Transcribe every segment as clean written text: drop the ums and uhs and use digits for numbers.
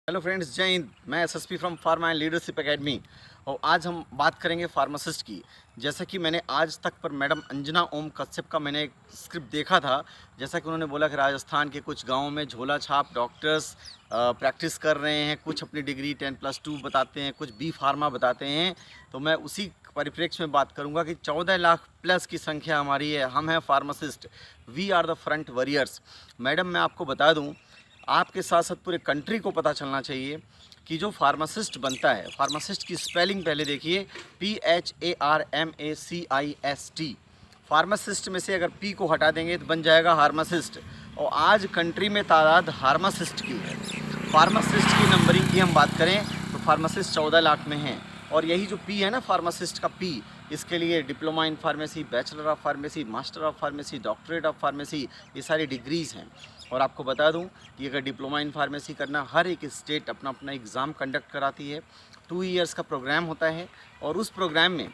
Hello friends, जय हिंद। मैं SSP from pharma and leadership academy और आज हम बात करेंगे फार्मासिस्ट की। जैसा कि मैंने आज तक पर मैडम अंजना ओम कश्यप का मैंने एक स्क्रिप्ट देखा था। जैसा कि उन्होंने बोला कि राजस्थान के कुछ गांवों में झोला छाप डॉक्टर्स प्रैक्टिस कर रहे हैं, कुछ अपनी डिग्री 10+2 बताते हैं, कुछ बी फार्मा बताते हैं। तो मैं उसी परिप्रेक्ष्य में बात करूंगा कि 14 लाख प्लस की संख्या हमारी है। हम हैं pharmacist, we are the front warriors. Madam, मैं आपको बता दूं, आपके साथ साथ पूरे कंट्री को पता चलना चाहिए कि जो फार्मासिस्ट बनता है, फार्मासिस्ट की स्पेलिंग पहले देखिए, PHARMACIST। फार्मासिस्ट में से अगर पी को हटा देंगे तो बन जाएगा हार्मासिस्ट। और आज कंट्री में तादाद हार्मासिस्ट की है। फार्मासिस्ट की नंबरिंग की हम बात करें तो फार्मासिस्ट 14 लाख में हैं। और यही जो पी है ना, फार्मासिस्ट का पी, इसके लिए diploma in pharmacy, bachelor of pharmacy, master of pharmacy, doctorate of pharmacy, ये सारी डिग्रीज़ हैं। और आपको बता दूं कि अगर डिप्लोमा इन फार्मेसी करना, हर एक स्टेट अपना अपना एग्ज़ाम कंडक्ट कराती है। 2 ईयर्स का प्रोग्राम होता है और उस प्रोग्राम में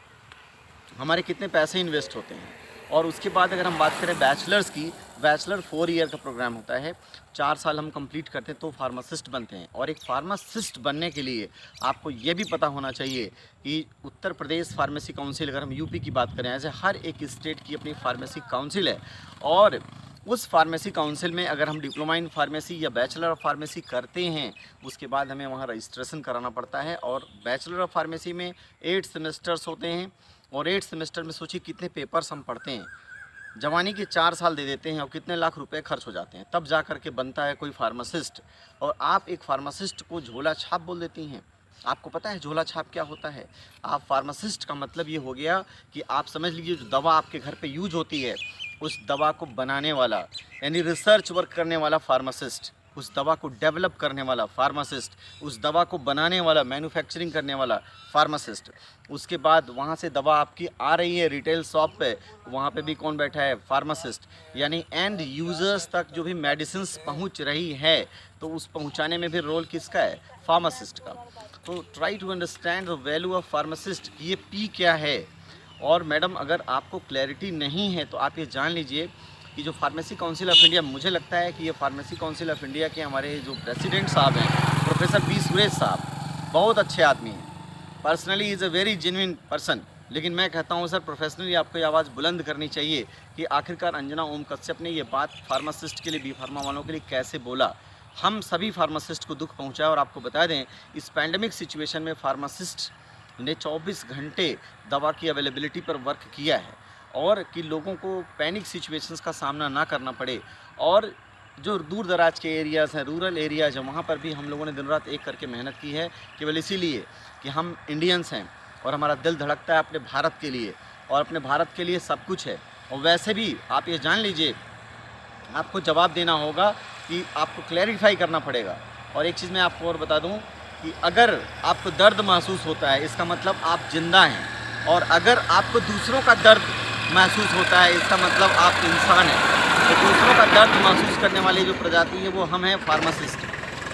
हमारे कितने पैसे इन्वेस्ट होते हैं। और उसके बाद अगर हम बात करें बैचलर्स की, बैचलर 4 ईयर का प्रोग्राम होता है। 4 साल हम कंप्लीट करते हैं तो फार्मासिस्ट बनते हैं। और एक फार्मासिस्ट बनने के लिए आपको ये भी पता होना चाहिए कि उत्तर प्रदेश फार्मेसी काउंसिल, अगर हम यूपी की बात करें, ऐसे हर एक स्टेट की अपनी फार्मेसी काउंसिल है। और उस फार्मेसी काउंसिल में अगर हम डिप्लोमा इन फार्मेसी या बैचलर ऑफ फार्मेसी करते हैं, उसके बाद हमें वहाँ रजिस्ट्रेशन कराना पड़ता है। और बैचलर ऑफ फार्मेसी में 8 सेमेस्टर्स होते हैं। और 8 सेमेस्टर में सोचिए कितने पेपर्स हम पढ़ते हैं। जवानी के 4 साल दे देते हैं और कितने लाख रुपए खर्च हो जाते हैं, तब जा कर के बनता है कोई फार्मासिस्ट। और आप एक फार्मासिस्ट को झोला छाप बोल देती हैं। आपको पता है झोला छाप क्या होता है? आप फार्मासिस्ट का मतलब ये हो गया कि आप समझ लीजिए, जो दवा आपके घर पे यूज होती है, उस दवा को बनाने वाला, यानी रिसर्च वर्क करने वाला फार्मासिस्ट, उस दवा को डेवलप करने वाला फार्मासिस्ट, उस दवा को बनाने वाला, मैन्युफैक्चरिंग करने वाला फार्मासिस्ट। उसके बाद वहाँ से दवा आपकी आ रही है रिटेल शॉप पे, वहाँ पे भी कौन बैठा है? फार्मासिस्ट। यानी एंड यूज़र्स तक जो भी मेडिसिन्स पहुँच रही है, तो उस पहुँचाने में भी रोल किसका है? फार्मासिस्ट का। तो try to understand the value of pharmacist, ये पी क्या है। और मैडम, अगर आपको क्लैरिटी नहीं है तो आप ये जान लीजिए कि जो फार्मेसी काउंसिल ऑफ इंडिया, मुझे लगता है कि ये फार्मेसी काउंसिल ऑफ इंडिया के हमारे जो प्रेसिडेंट साहब हैं, प्रोफेसर बी सुरेश साहब, बहुत अच्छे आदमी हैं। Personally is a very genuine person. लेकिन मैं कहता हूँ सर, प्रोफेशनली आपको ये आवाज़ बुलंद करनी चाहिए कि आखिरकार अंजना ओम कश्यप ने ये बात फार्मासिस्ट के लिए, बी फार्मा वालों के लिए कैसे बोला। हम सभी फार्मासिस्ट को दुख पहुँचा। और आपको बता दें, इस पैंडमिक सिचुएशन में फार्मासिस्ट ने 24 घंटे दवा की अवेलेबिलिटी पर वर्क किया है, और कि लोगों को पैनिक सिचुएशंस का सामना ना करना पड़े। और जो दूर दराज के एरियाज़ हैं, रूरल एरियाज़ हैं, वहाँ पर भी हम लोगों ने दिन रात एक करके मेहनत की है, केवल इसीलिए कि हम इंडियंस हैं और हमारा दिल धड़कता है अपने भारत के लिए, और अपने भारत के लिए सब कुछ है। और वैसे भी आप ये जान लीजिए, आपको जवाब देना होगा कि आपको क्लैरिफाई करना पड़ेगा। और एक चीज़ मैं आपको और बता दूं कि अगर आपको दर्द महसूस होता है, इसका मतलब आप जिंदा हैं। और अगर आपको दूसरों का दर्द महसूस होता है, इसका मतलब आप इंसान हैं। तो दूसरों का दर्द महसूस करने वाली जो प्रजाति है, वो हम हैं फार्मासिस्ट।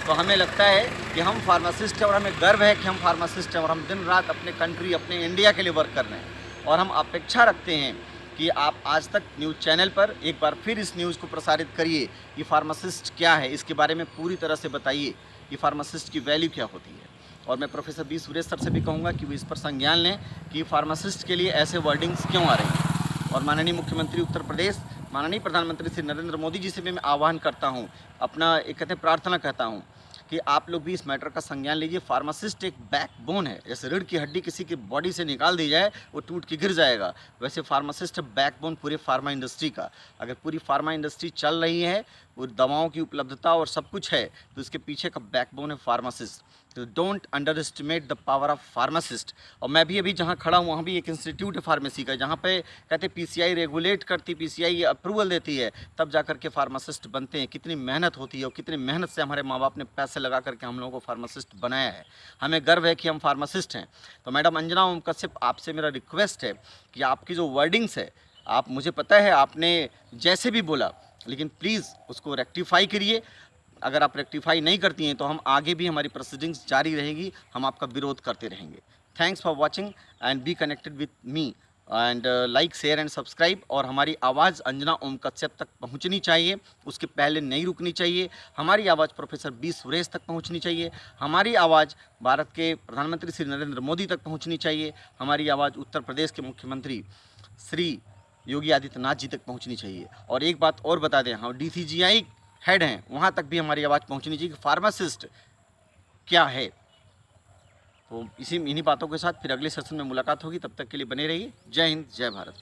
तो हमें लगता है कि हम फार्मासिस्ट हैं और हमें गर्व है कि हम फार्मासिस्ट हैं, और हम दिन रात अपने कंट्री, अपने इंडिया के लिए वर्क कर रहे हैं। और हम अपेक्षा रखते हैं कि आप आज तक न्यूज़ चैनल पर एक बार फिर इस न्यूज़ को प्रसारित करिए कि फार्मासिस्ट क्या है, इसके बारे में पूरी तरह से बताइए कि फार्मासिस्ट की वैल्यू क्या होती है। और मैं प्रोफेसर बी सुरेश सर से भी कहूँगा कि वो इस पर संज्ञान लें कि फार्मासिस्ट के लिए ऐसे वर्डिंग्स क्यों आ रही हैं। और माननीय मुख्यमंत्री उत्तर प्रदेश, माननीय प्रधानमंत्री श्री नरेंद्र मोदी जी से भी मैं आह्वान करता हूँ, अपना एक कहते हैं प्रार्थना कहता हूँ कि आप लोग भी इस मैटर का संज्ञान लीजिए। फार्मासिस्ट एक बैकबोन है। जैसे रीढ़ की हड्डी किसी की बॉडी से निकाल दी जाए, वो टूट के गिर जाएगा, वैसे फार्मासिस्ट बैकबोन पूरे फार्मा इंडस्ट्री का। अगर पूरी फार्मा इंडस्ट्री चल रही है, वो दवाओं की उपलब्धता और सब कुछ है, तो इसके पीछे का बैकबोन है फार्मासिस्ट। तो don't under estimate the power of pharmacist. और मैं भी अभी जहाँ खड़ा हूँ, वहाँ भी एक इंस्टीट्यूट है फार्मेसी का, जहाँ पे कहते पीसीआई रेगुलेट करती, पीसीआई अप्रूवल देती है, तब जा करके फार्मासिस्ट बनते हैं। कितनी मेहनत होती है और कितनी मेहनत से हमारे माँ बाप ने पैसे लगा करके हम लोगों को फार्मासिस्ट बनाया है। हमें गर्व है कि हम फार्मासिस्ट हैं। तो मैडम अंजना ओम कश्यप, आपसे मेरा रिक्वेस्ट है कि आपकी जो वर्डिंग्स है, आप, मुझे पता है आपने जैसे भी बोला, लेकिन प्लीज़ उसको रेक्टिफाई करिए। अगर आप रेक्टिफाई नहीं करती हैं तो हम आगे भी, हमारी प्रोसीडिंग्स जारी रहेगी, हम आपका विरोध करते रहेंगे। Thanks for watching and be connected with me and like share and subscribe. और हमारी आवाज़ अंजना ओम कश्यप तक पहुंचनी चाहिए, उसके पहले नहीं रुकनी चाहिए। हमारी आवाज़ प्रोफेसर बी सुरेश तक पहुंचनी चाहिए। हमारी आवाज़ भारत के प्रधानमंत्री श्री नरेंद्र मोदी तक पहुंचनी चाहिए। हमारी आवाज़ उत्तर प्रदेश के मुख्यमंत्री श्री योगी आदित्यनाथ जी तक पहुंचनी चाहिए। और एक बात और बता दें, हम DCGI हेड हैं, वहाँ तक भी हमारी आवाज़ पहुंचनी चाहिए कि फार्मासिस्ट क्या है। तो इन्हीं बातों के साथ फिर अगले सेशन में मुलाकात होगी। तब तक के लिए बने रहिए। जय हिंद, जय भारत।